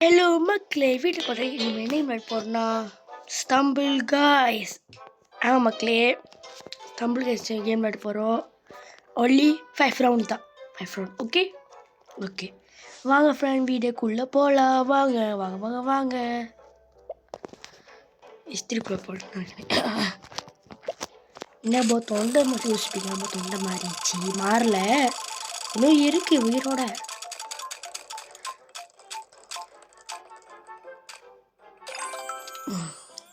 Hello மக்களே, வீட்டுக்கு பார்த்தா இனிமேல் என்ன இன்வைட் போகிறோன்னா ஸ்டம்பிள் காய்ஸ். மக்களே, ஸ்டம்பிள் காய்ஸ் கேம் விளையாட போகிறோம். ஒன்லி 5 ரவுண்ட் தான். 5 ரவுண்ட். ஓகே ஓகே வாங்க ஃப்ரெண்ட், வீடியோக்குள்ளே போகலாம். வாங்க வாங்க வாங்க வாங்க. இஸ்திரிக்குள்ளே போட்டு என்ன போ தொண்டை மட்டும் யோசிப்பீங்க. நம்ம தொண்டை மாறிடுச்சு, மாறல, இன்னும் இருக்கு உயிரோட.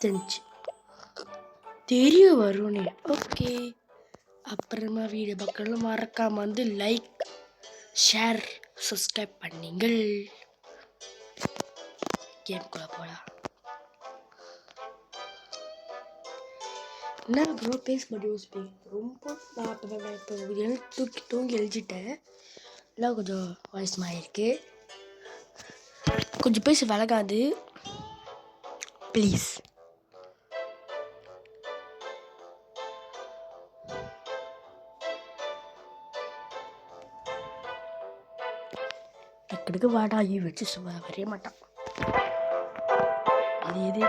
தெரிஞ்சு தெரிய வரும்னே. ஓகே, அப்புறமா வீடியோ பக்கம் மறக்காம வந்து லைக், ஷேர், சப்ஸ்கிரைப் பண்ணீங்கள். கேம்குள்ள போலாம். என்ன ப்ரோ பேச மாட்டேன் யோசிப்பேன் ரொம்ப. நான் இப்போ தூங்கி எழுதிட்டேன். எல்லாம் கொஞ்சம் வாய்ஸ் மாறிருக்கு, கொஞ்சம் பேச விலகாது ப்ளீஸ். டக்குனுக்கு வாடாயி வச்சு சும்மா வரைய மாட்டான். இது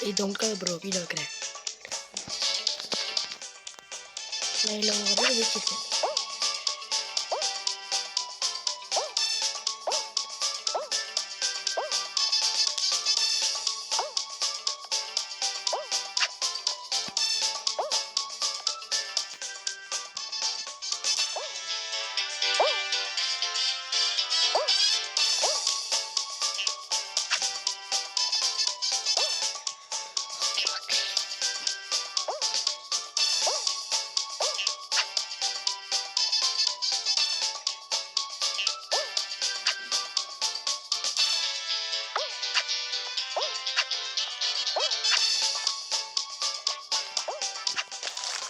இது உங்களுக்கு ப்ரோ வீடியோ வைக்கிறேன். நான் இல்லை உங்க வச்சுருக்கேன்.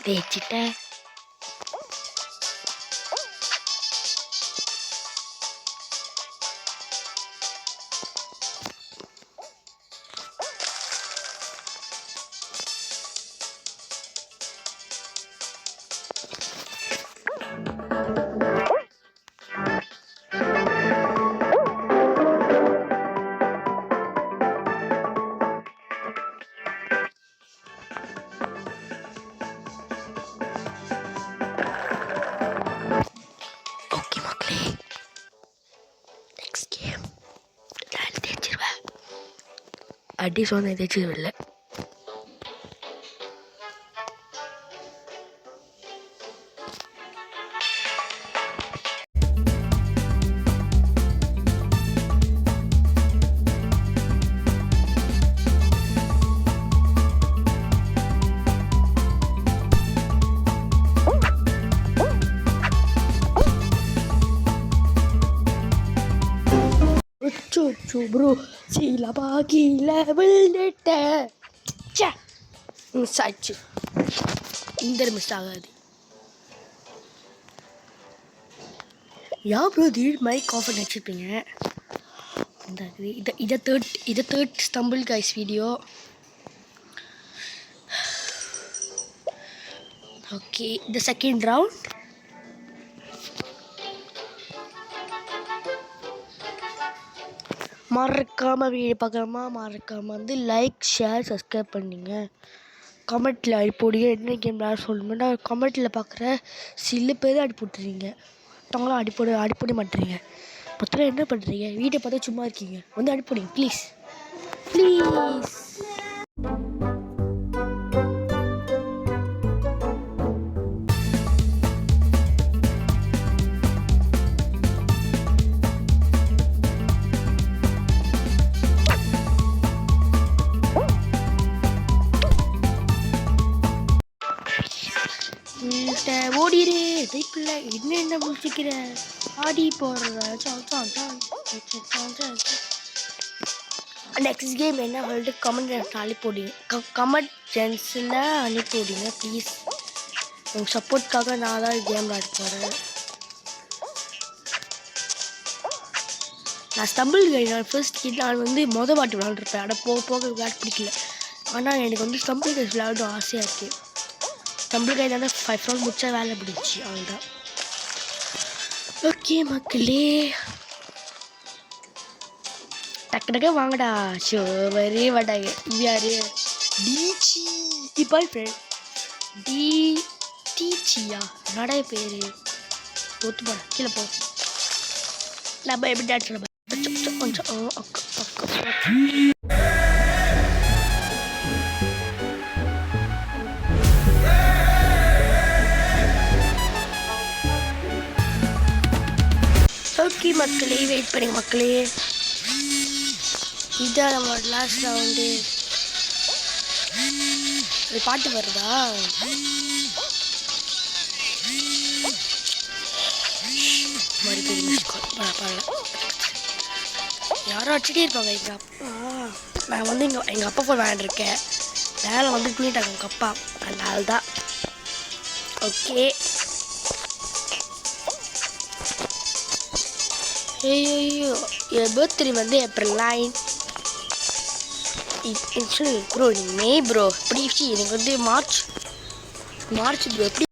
வச்சுட்டேன். அடி சொன்ன ஏதாச்சும் இல்லை. ப்ரோ சீலபா கீழே விழுந்துட்டேன். மிஸ் ஆச்சு. இந்த மிஸ் ஆகாது. ப்ரோ திடீர் மைக் ஆஃப் பண்ணி வச்சுருப்பீங்க. இதை third stumble guys video. Okay, இந்த செகண்ட் ரவுண்ட். மறக்காமல் வீடியோ பார்க்காம மறக்காமல் வந்து லைக், ஷேர், சப்ஸ்கிரைப் பண்ணிங்க. கமெண்ட்டில் அடிப்போடிங்க. என்ன கேம் விளையாட சொல்லணும்னா கமெண்ட்டில் பார்க்குற சில பேர் அடிப்போட்டுறீங்க, மற்றவங்களாம் அடிப்போட மாட்டுறீங்க. மொத்தம் என்ன பண்ணுறீங்க? வீடியோ பார்த்தா சும்மா இருக்கீங்க, வந்து அடிப்போடிங்க ப்ளீஸ் ப்ளீஸ். ஓடிடு தைப்பில்ல, என்ன முடிச்சுக்கிற ஆடி போடுற. நெக்ஸ்ட் கேம் என்ன சொல்லிட்டு கமெண்ட் அனுப்பிவிடுங்க. கமெண்ட் ஜென்ஸில் அனுப்பிவிடுங்க ப்ளீஸ். உங்கள் சப்போர்ட்காக நான் தான் கேம் விளையாட போகிறேன். நான் ஸ்டம்பிள் கைஸ் ஃபர்ஸ்ட் நான் வந்து வாட்டி விளையாண்டுருப்பேன். ஆனால் போக போக விளையாட பிடிக்கல. ஆனால் எனக்கு வந்து ஸ்டம்பிள் கைஸ் விளையாடணும் ஆசையாக இருக்குது. ஸ்டம்பிள் கையில் 5 ரவுண்ட் முடிச்சா வேலை பிடிச்சி. அவ்வளோதான். ஓகே மக்களே, டக்கு டக்கு வாங்கடா. ஷோ வரே வாடாங்க. இது யாரு? டீச்சி பாய் ஃப்ரெண்ட். டீச்சியா என்னடா பேரு? ஒத்து போட கீழே போ. நம்ம எப்படி டான்ஸ் பண்ண கொஞ்சம் ஓகே மக்களே, வெயிட் பண்ணுங்க மக்களே. இதான் நம்ம லாஸ்ட் ரவுண்டு. அது பாட்டு வருதா? யாரும் அடிச்சுட்டே இருப்பாங்க. எங்கள் அப்பா, நான் வந்து எங்கள் அப்பா போய் விளையாண்டுருக்கேன். வேலை வந்து பண்ணிட்டாங்க எங்கள் அப்பா, அதனால தான். ஓகே, ஐயோ என் பர்த்டே வந்து ஏப்ரல் 9. ப்ரோ நீங்கள் மே ப்ரோ எப்படி எனக்கு வந்து மார்ச் ப்ரோ எப்படி